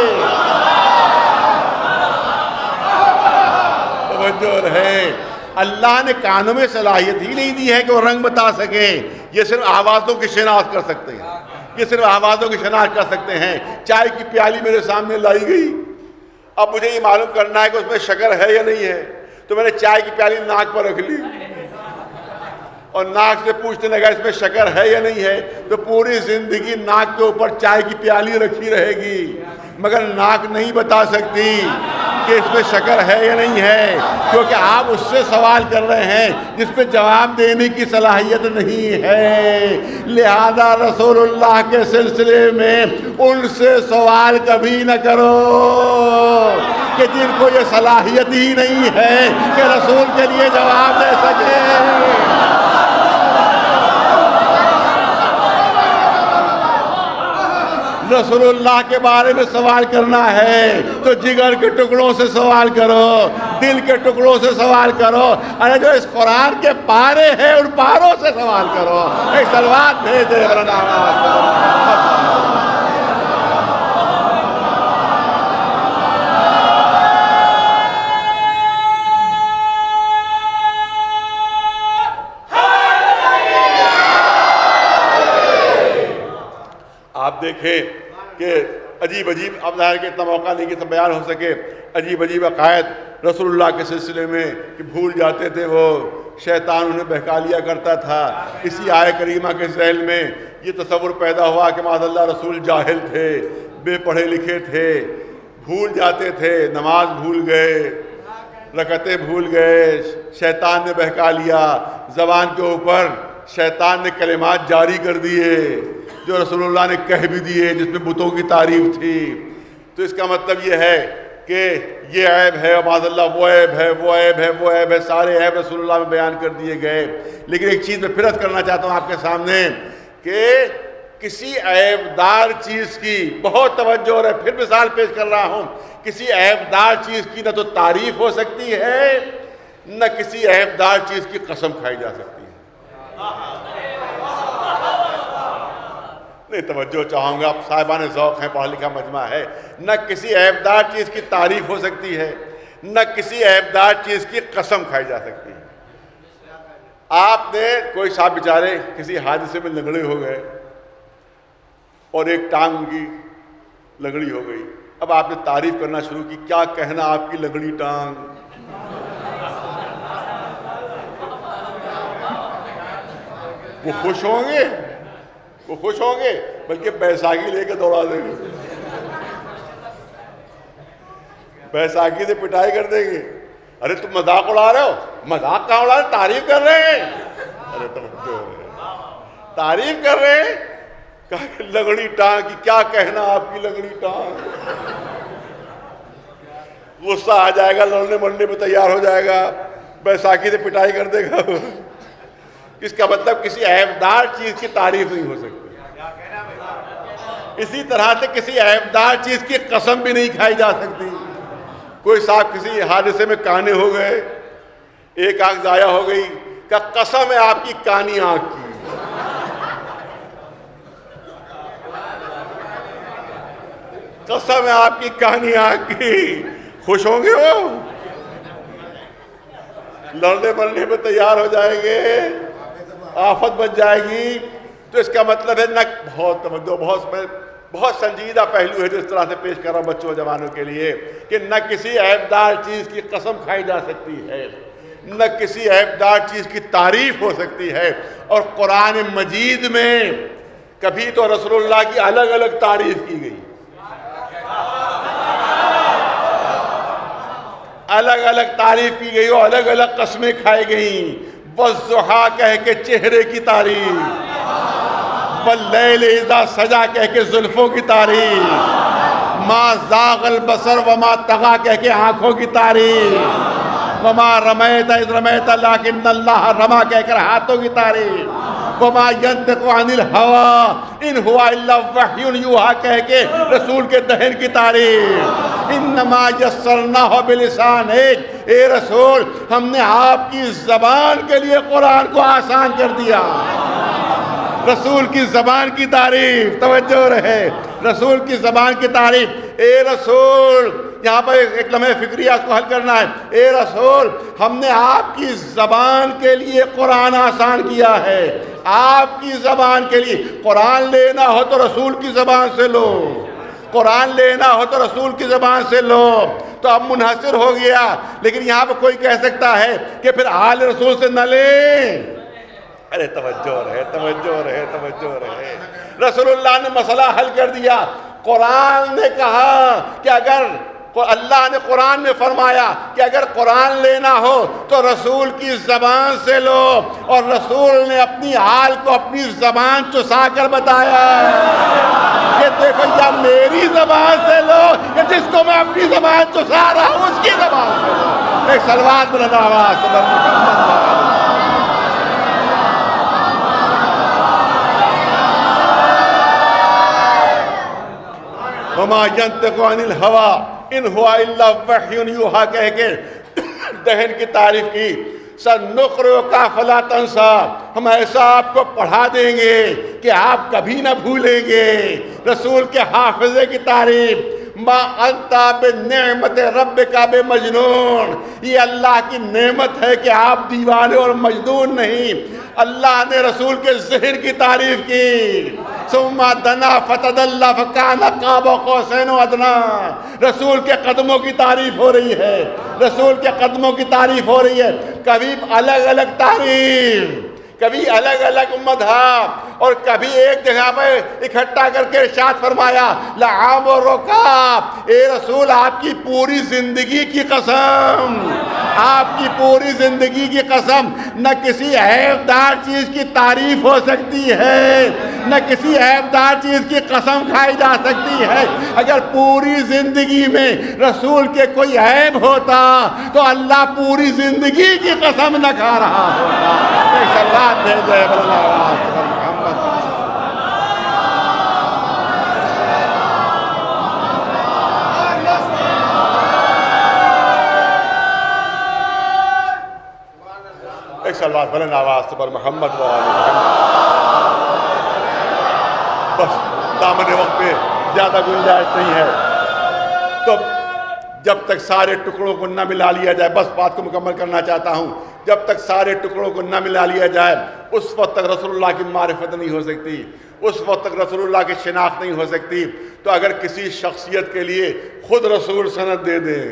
توجہ رہے، اللہ نے کانوں میں صلاحیت ہی نہیں دی ہے کہ وہ رنگ بتا سکیں. یہ صرف آوازوں کی شناخت کر سکتے ہیں، یہ صرف آوازوں کی شناخت کر سکتے ہیں. چائے کی پیالی میرے سامنے لائی گئی، اب مجھے یہ معلوم کرنا ہے کہ اس میں شکر ہے یا نہیں ہے، تو میں نے چائے کی پیالی ناک پر رکھ لی اور ناک سے پوچھنے لگا اس میں شکر ہے یا نہیں ہے، تو پوری زندگی ناک کے اوپر چائے کی پیالی رکھی رہے گی، مگر ناک نہیں بتا سکتی کہ اس میں شکر ہے یا نہیں ہے، کیونکہ آپ اس سے سوال کر رہے ہیں جس پہ جواب دینے کی صلاحیت نہیں ہے. لہذا رسول اللہ کے سلسلے میں ان سے سوال کبھی نہ کرو کہ جن کو یہ صلاحیت ہی نہیں ہے کہ رسول کے لیے جواب دے سکے. رسول اللہ کے بارے میں سوال کرنا ہے تو جگر کے ٹکڑوں سے سوال کرو، دل کے ٹکڑوں سے سوال کرو. ارے جو اس قرآن کے پارے ہیں ان پاروں سے سوال کرو. ایک صلوات بھیج دے آپ دیکھیں کہ عجیب اب ظاہر کہ اتنا موقع نہیں کہ سب بیان ہو سکے. عجیب عقائد رسول اللہ کے سلسلے میں کہ بھول جاتے تھے، وہ شیطان انہیں بہکا لیا کرتا تھا. اسی آیہ کریمہ کے ذیل میں یہ تصور پیدا ہوا کہ معاذ اللہ رسول جاہل تھے، بے پڑھے لکھے تھے، بھول جاتے تھے، نماز بھول گئے، رکعتیں بھول گئے، شیطان نے بہکا لیا. زبان کے اوپر شیطان نے کلمات جاری کر دیے جو رسول اللہ نے کہہ بھی دیے، جس میں بتوں کی تعریف تھی. تو اس کا مطلب یہ ہے کہ یہ عیب ہے، معاذ اللہ وہ عیب ہے، وہ عیب ہے، وہ عیب ہے، سارے عیب رسول اللہ میں بیان کر دیے گئے. لیکن ایک چیز میں پھر عرض کرنا چاہتا ہوں آپ کے سامنے کہ کسی عیب دار چیز کی بہت توجہ، اور پھر مثال پیش کر رہا ہوں، کسی عیب دار چیز کی نہ تو تعریف ہو سکتی ہے نہ کسی عیب دار چیز کی قسم کھائی جا سکتی ہے. نہیں، توجہ چاہوں گا، آپ صاحبان ذوق ہیں، پڑھا لکھا مجمع ہے. نہ کسی عیب دار چیز کی تعریف ہو سکتی ہے نہ کسی عیب دار چیز کی قسم کھائی جا سکتی ہے. آپ نے کوئی صاحب بیچارے کسی حادثے میں لنگڑے ہو گئے اور ایک ٹانگ ان کی لنگڑی ہو گئی. اب آپ نے تعریف کرنا شروع کی، کیا کہنا آپ کی لنگڑی ٹانگ. وہ خوش ہوں گے، وہ خوش ہوں گے، بلکہ بیساکھی لے کے دوڑا دیں گے، بیساکھی سے پٹائی کر دیں گے. ارے تم مذاق اڑا رہے ہو. مذاق کہاں اڑا رہے، تعریف کر رہے ہیں. ارے تعریف کر رہے ہیں. کہا کہ لنگڑی ٹانگ کی، کیا کہنا آپ کی لنگڑی ٹانگ. غصہ آ جائے گا، لڑنے مرنے پہ تیار ہو جائے گا، بیساکھی سے پٹائی کر دے گا. اس کا مطلب کسی عیب دار چیز کی تعریف نہیں ہو سکتی. اسی طرح سے کسی عیب دار چیز کی قسم بھی نہیں کھائی جا سکتی. کوئی صاحب کسی حادثے میں کانے ہو گئے، ایک آنکھ ضائع ہو گئی، کہ قسم ہے آپ کی کانی آنکھ کی. قسم ہے آپ کی کانی آنکھ کی. خوش ہوں گے، وہ لڑنے مرنے پہ تیار ہو جائیں گے، آفت بچ جائے گی. تو اس کا مطلب ہے نہ بہت توجہ، بہت سنجیدہ پہلو ہے جو اس طرح سے پیش کر رہا ہوں بچوں جوانوں کے لیے کہ نہ کسی عیب دار چیز کی قسم کھائی جا سکتی ہے نہ کسی عیب دار چیز کی تعریف ہو سکتی ہے. اور قرآن مجید میں کبھی تو رسول اللہ کی الگ الگ تعریف کی گئی، الگ الگ تعریف کی گئی اور الگ الگ قسمیں کھائی گئیں. والضحیٰ کہہ کے چہرے کی تعریف، واللیل اذا سجا کہہ کے زلفوں کی تعریف، ما زاغ البصر وما طغى کہہ کے آنکھوں کی تعریف، وما رمیت اذ رمیت لیکن اللہ رما کہہ کر ہاتھوں کی تعریف، وما ينطق عن الهوى ان هو الا وحی یوحی کہہ کے رسول کے دہن کی تعریف. انما یسرناہ بلسانک، اے رسول ہم نے آپ کی زبان کے لیے قرآن کو آسان کر دیا. رسول کی زبان کی تعریف، توجہ رہے، رسول کی زبان کی تعریف. اے رسول، یہاں پر ایک لمحہ فکریہ اس کو حل کرنا ہے. اے رسول ہم نے آپ کی زبان کے لیے قرآن آسان کیا ہے. آپ کی زبان کے لیے قرآن لینا ہو تو رسول کی زبان سے لو، قرآن لینا ہو تو رسول کی زبان سے لو. تو اب منحصر ہو گیا. لیکن یہاں پہ کوئی کہہ سکتا ہے کہ پھر آل رسول سے نہ لیں. ارے توجہ رہے، توجہ رہے، توجہ رہے. رسول اللہ نے مسئلہ حل کر دیا. قرآن نے کہا کہ اگر اللہ نے قرآن میں فرمایا کہ اگر قرآن لینا ہو تو رسول کی زبان سے لو، اور رسول نے اپنی حال کو اپنی زبان چسا کر بتایا کہ دیکھو یا میری زبان سے لو یا جس کو میں اپنی زبان چسا رہا ہوں اس کی زبان سے لو. ایک صلوات بلند آواز سے وما ينطق عن الهوى ان هو الا وحی یوحی کہہ کے دہن کی تعریف کی. سنقرئک فلا تنسیٰ، ہم ایسا آپ کو پڑھا دیں گے کہ آپ کبھی نہ بھولیں گے. رسول کے حافظے کی تعریف. ما انت بنعمت ربک بمجنون، یہ اللہ کی نعمت ہے کہ آپ دیوانے اور مجنون نہیں. اللہ نے رسول کے ذہن کی تعریف کی. ثم دنا فتدلی فکان قاب قوسین ادنی، رسول کے قدموں کی تعریف ہو رہی ہے، رسول کے قدموں کی تعریف ہو رہی ہے. کبھی الگ الگ تعریف، کبھی الگ الگ مدحہ، اور کبھی ایک جگہ پہ اکٹھا کر کے ارشاد فرمایا لعمرک، اے رسول آپ کی پوری زندگی کی قسم، آپ کی پوری زندگی کی قسم. نہ کسی عیبدار چیز کی تعریف ہو سکتی ہے، نہ کسی عیبدار چیز کی قسم کھائی جا سکتی ہے. اگر پوری زندگی میں رسول کے کوئی عیب ہوتا تو اللہ پوری زندگی کی قسم نہ کھا رہا ہوتا. دے دے محمد. ایک صلوات بلند آواز پر محمد و آل محمد. بس دامن وقت پہ زیادہ گنجائش نہیں ہے، تو جب تک سارے ٹکڑوں کو نہ ملا لیا جائے، بس بات کو مکمل کرنا چاہتا ہوں، جب تک سارے ٹکڑوں کو نہ ملا لیا جائے اس وقت تک رسول اللہ کی معرفت نہیں ہو سکتی، اس وقت تک رسول اللہ کی شناخت نہیں ہو سکتی. تو اگر کسی شخصیت کے لیے خود رسول سند دے دیں،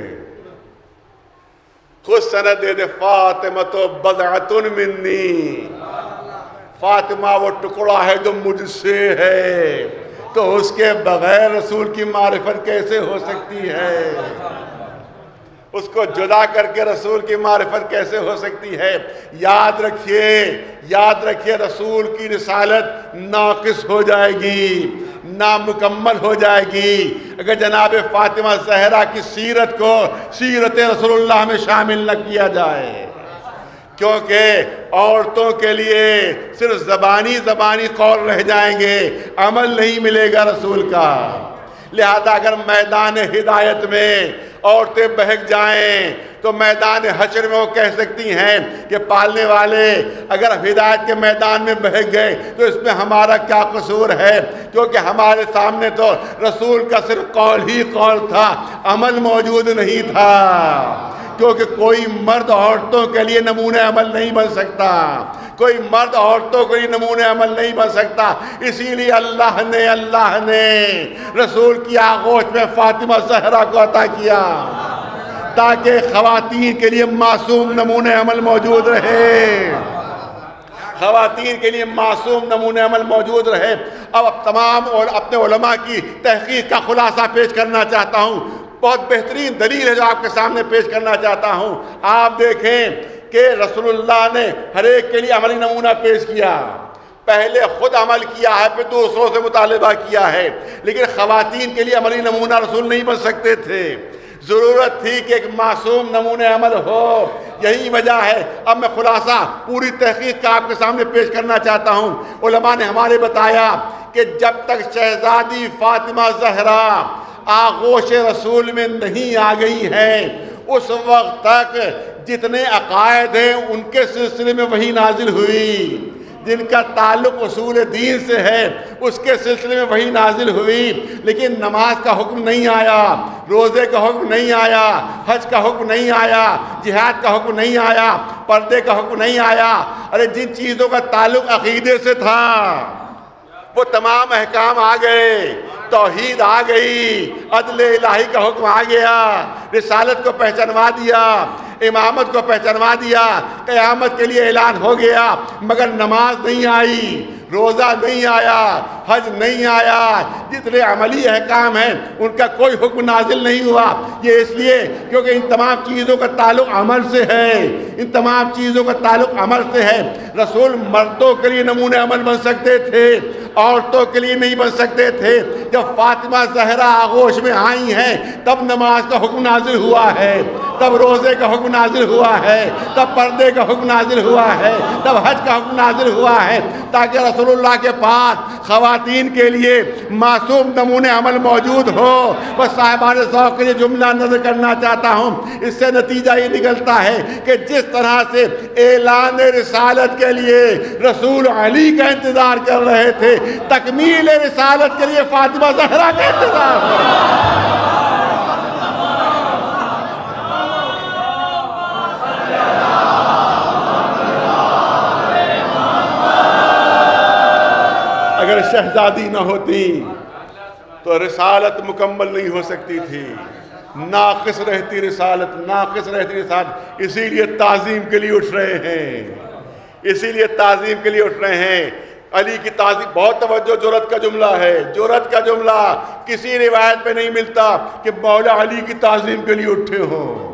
خود سند دے دے، فاطمہ تو بضعۃ منی، فاطمہ وہ ٹکڑا ہے جو مجھ سے ہے، تو اس کے بغیر رسول کی معرفت کیسے ہو سکتی ہے؟ اس کو جدا کر کے رسول کی معرفت کیسے ہو سکتی ہے؟ یاد رکھیے، یاد رکھیے، رسول کی رسالت ناقص ہو جائے گی، نامکمل ہو جائے گی اگر جناب فاطمہ زہرا کی سیرت کو سیرت رسول اللہ میں شامل نہ کیا جائے. کیونکہ عورتوں کے لیے صرف زبانی قول رہ جائیں گے، عمل نہیں ملے گا رسول کا. لہذا اگر میدان ہدایت میں عورتیں بہک جائیں تو میدان حشر میں وہ کہہ سکتی ہیں کہ پالنے والے اگر ہدایت کے میدان میں بہک گئے تو اس میں ہمارا کیا قصور ہے، کیونکہ ہمارے سامنے تو رسول کا صرف قول ہی قول تھا، عمل موجود نہیں تھا. کیونکہ کوئی مرد عورتوں کے لیے نمونہ عمل نہیں بن سکتا، کوئی مرد عورتوں کے لیے نمونہ عمل نہیں بن سکتا. اسی لیے اللہ نے رسول کی آغوش میں فاطمہ زہرا کو عطا کیا تاکہ خواتین کے لیے معصوم نمونہ عمل موجود رہے، خواتین کے لیے معصوم نمونہ عمل موجود رہے. اب تمام اپنے علماء کی تحقیق کا خلاصہ پیش کرنا چاہتا ہوں. بہت بہترین دلیل ہے جو آپ کے سامنے پیش کرنا چاہتا ہوں. آپ دیکھیں کہ رسول اللہ نے ہر ایک کے لیے عملی نمونہ پیش کیا. پہلے خود عمل کیا ہے، پھر دوسروں سے مطالبہ کیا ہے، لیکن خواتین کے لیے عملی نمونہ رسول نہیں بن سکتے تھے. ضرورت تھی کہ ایک معصوم نمونہ عمل ہو یہی وجہ ہے. اب میں خلاصہ پوری تحقیق کا آپ کے سامنے پیش کرنا چاہتا ہوں. علماء نے ہمارے بتایا کہ جب تک شہزادی فاطمہ زہرا آغوش رسول میں نہیں آ گئی ہے اس وقت تک جتنے عقائد ہیں ان کے سلسلے میں وحی نازل ہوئی. جن کا تعلق اصول دین سے ہے اس کے سلسلے میں وحی نازل ہوئی. لیکن نماز کا حکم نہیں آیا, روزے کا حکم نہیں آیا, حج کا حکم نہیں آیا, جہاد کا حکم نہیں آیا, پردے کا حکم نہیں آیا. ارے جن چیزوں کا تعلق عقیدے سے تھا وہ تمام احکام آ گئے. توحید آ گئی, عدل الہی کا حکم آ گیا, رسالت کو پہچانوا دیا, امامت کو پہچانوا دیا, قیامت کے لیے اعلان ہو گیا. مگر نماز نہیں آئی, روزہ نہیں آیا, حج نہیں آیا, جتنے عملی احکام ہیں ان کا کوئی حکم نازل نہیں ہوا. یہ اس لیے کیونکہ ان تمام چیزوں کا تعلق عمل سے ہے, ان تمام چیزوں کا تعلق عمل سے ہے. رسول مردوں کے لیے نمونے عمل بن سکتے تھے, عورتوں کے لیے نہیں بن سکتے تھے. جب فاطمہ زہرا آغوش میں آئی ہیں تب نماز کا حکم نازل ہوا ہے, تب روزے کا حکم نازل ہوا ہے, تب پردے کا حکم نازل ہوا ہے, تب حج کا حکم نازل ہوا ہے, تاکہ رسول اللہ کے پاس خواتین کے لیے معصوم نمونے عمل موجود ہو. بس صاحبان ذوق کے لیے جملہ نظر کرنا چاہتا ہوں. اس سے نتیجہ یہ نکلتا ہے کہ جس طرح سے اعلان رسالت کے لیے رسول علی کا انتظار کر رہے تھے, تکمیل رسالت کے لیے فاطمہ زہرا کا انتظار کر رہے تھے. اگر شہزادی نہ ہوتی تو رسالت مکمل نہیں ہو سکتی تھی, ناقص رہتی رسالت, ناقص رہتی رسالت. اسی لیے تعظیم کے لیے اٹھ رہے ہیں, اسی لیے تعظیم کے لیے اٹھ رہے ہیں. علی کی تعظیم, بہت توجہ, جرأت کا جملہ ہے, جرأت کا جملہ. کسی روایت پہ نہیں ملتا کہ مولا علی کی تعظیم کے لیے اٹھے ہوں,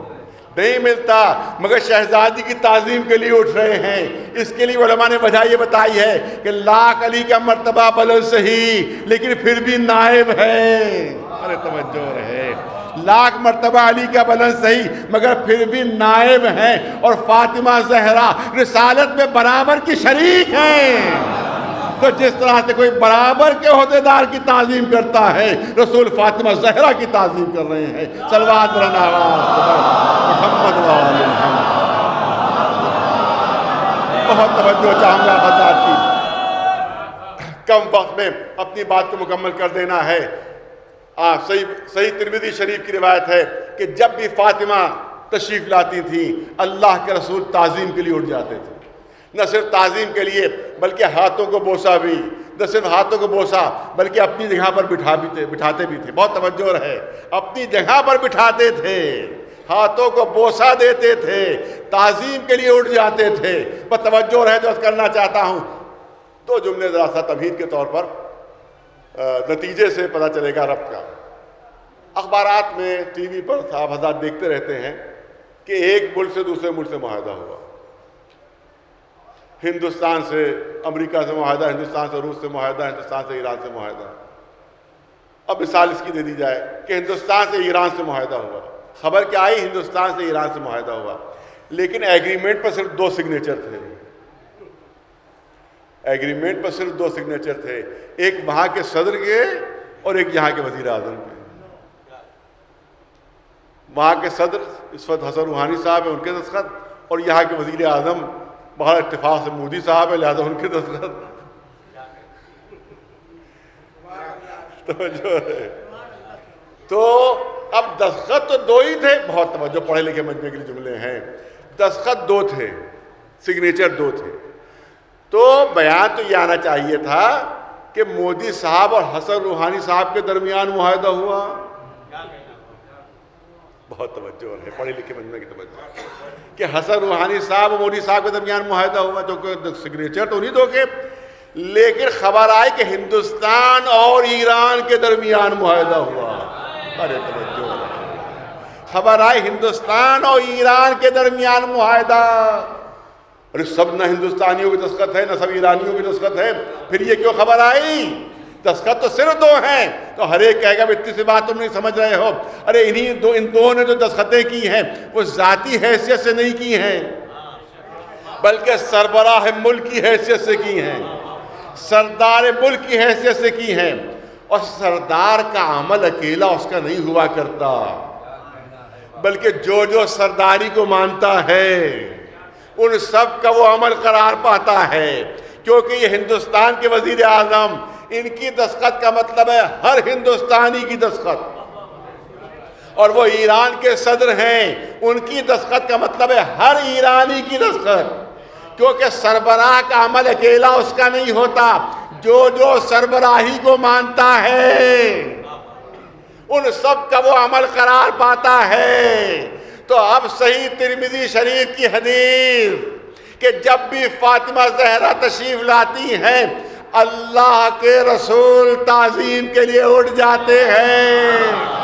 نہیں ملتا. مگر شہزادی کی تعظیم کے لیے اٹھ رہے ہیں. اس کے لیے علماء نے وجہ یہ بتائی ہے کہ لاکھ علی کا مرتبہ بلند صحیح لیکن پھر بھی نائب ہے. ارے توجہ رہے, لاکھ مرتبہ علی کا بلند صحیح مگر پھر بھی نائب ہیں. اور فاطمہ زہرا رسالت میں برابر کی شریک ہیں. تو جس طرح سے کوئی برابر کے عہدیدار کی تعظیم کرتا ہے, رسول فاطمہ زہرا کی تعظیم کر رہے ہیں. صلوات برنا محمد وآل محمد. بہت توجہ چاہوں گا حضرات کی, کم وقت میں اپنی بات کو مکمل کر دینا ہے. صحیح ترمذی شریف کی روایت ہے کہ جب بھی فاطمہ تشریف لاتی تھی اللہ کے رسول تعظیم کے لیے اٹھ جاتے تھے. نہ صرف تعظیم کے لیے بلکہ ہاتھوں کو بوسا بھی, نہ صرف ہاتھوں کو بوسا بلکہ اپنی جگہ پر بٹھاتے بھی تھے. بہت توجہ رہے, اپنی جگہ پر بٹھاتے تھے, ہاتھوں کو بوسا دیتے تھے, تعظیم کے لیے اٹھ جاتے تھے. بس توجہ رہے, جو کرنا چاہتا ہوں دو جملے ذرا سا تمہید کے طور پر, نتیجے سے پتہ چلے گا رب کا. اخبارات میں, ٹی وی پر صاحب حضرات دیکھتے رہتے ہیں کہ ایک ملک سے دوسرے ملک سے معاہدہ ہوا, ہندوستان سے امریکہ سے معاہدہ, ہندوستان سے روس سے معاہدہ, ہندوستان سے ایران سے معاہدہ. اب مثال اس کی دے دی جائے کہ ہندوستان سے ایران سے معاہدہ ہوا. خبر کیا آئی, ہندوستان سے ایران سے معاہدہ ہوا, لیکن ایگریمنٹ پر صرف 2 سگنیچر تھے. ایگریمنٹ پر صرف 2 سگنیچر تھے, ایک وہاں کے صدر کے اور ایک یہاں کے وزیر اعظم کے. وہاں کے صدر اس وقت حسن روحانی صاحب ہیں, ان کے دستخط, اور یہاں کے وزیر اعظم بہت اتفاق سے مودی صاحب ہے, لہذا ان کے دستخط. تو اب دستخط تو 2 ہی تھے, بہت توجہ, پڑھے لکھے مجمع کے لیے جملے ہیں. دستخط 2 تھے, سگنیچر 2 تھے. تو بیان تو یہ آنا چاہیے تھا کہ مودی صاحب اور حسن روحانی صاحب کے درمیان معاہدہ ہوا. بہت توجہ ہے, پڑھے لکھے مجمع کی توجہ, کہ حسن روحانی صاحب اور مودی صاحب کے درمیان معاہدہ ہوا. جو سگنیچر تو نہیں 2 کے, لیکن خبر آئی کہ ہندوستان اور ایران کے درمیان معاہدہ ہوا. ارے توجہ, خبر آئی ہندوستان اور ایران کے درمیان معاہدہ. ارے سب نہ ہندوستانیوں کے دستخط ہے, نہ سب ایرانیوں کے دستخط ہے, پھر یہ کیوں خبر آئی؟ دستخط تو صرف دو ہیں. تو ہر ایک کہے گا اتنی سی بات تم نہیں سمجھ رہے ہو. ارے ان دو نے جو دستخطیں کی ہیں وہ ذاتی حیثیت سے نہیں کی ہیں بلکہ سربراہ ملک کی حیثیت سے کی ہیں, سردار ملک کی حیثیت سے کی ہیں. اور سردار کا عمل اکیلا اس کا نہیں ہوا کرتا بلکہ جو سرداری کو مانتا ہے ان سب کا وہ عمل قرار پاتا ہے. کیونکہ یہ ہندوستان کے وزیر اعظم, ان کی دستخط کا مطلب ہے ہر ہندوستانی کی دستخط, اور وہ ایران کے صدر ہیں, ان کی دستخط کا مطلب ہے ہر ایرانی کی دستخط. کیونکہ سربراہ کا عمل اکیلا اس کا نہیں ہوتا, جو سربراہی کو مانتا ہے ان سب کا وہ عمل قرار پاتا ہے. تو اب صحیح ترمذی شریف کی حدیث کہ جب بھی فاطمہ زہرا تشریف لاتی ہیں اللہ کے رسول تعظیم کے لیے اٹھ جاتے ہیں.